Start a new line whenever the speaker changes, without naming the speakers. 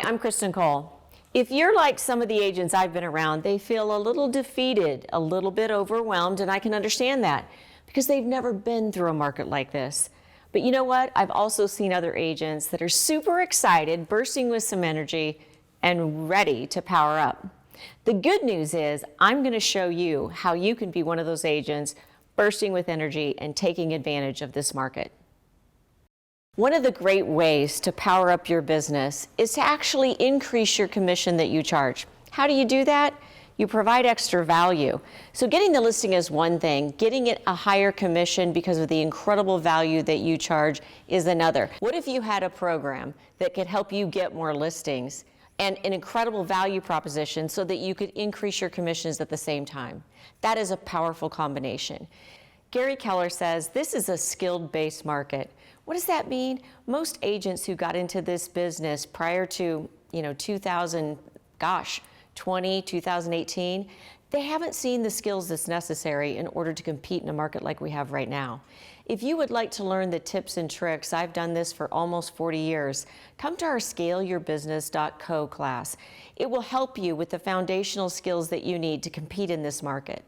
I'm Kristen Cole. If you're like some of the agents I've been around, they feel a little defeated, a little bit overwhelmed, and I can understand that because they've never been through a market like this. But you know what? I've also seen other agents that are super excited, bursting with some energy, and ready to power up. The good news is I'm going to show you how you can be one of those agents bursting with energy and taking advantage of this market. One of the great ways to power up your business is to actually increase your commission that you charge. How do you do that? You provide extra value. So getting the listing is one thing, getting it a higher commission because of the incredible value that you charge is another. What if you had a program that could help you get more listings and an incredible value proposition so that you could increase your commissions at the same time? That is a powerful combination. Gary Keller says this is a skilled-based market. What does that mean? Most agents who got into this business prior to 2018, they haven't seen the skills that's necessary in order to compete in a market like we have right now. If you would like to learn the tips and tricks, I've done this for almost 40 years, come to our scaleyourbusiness.co class. It will help you with the foundational skills that you need to compete in this market.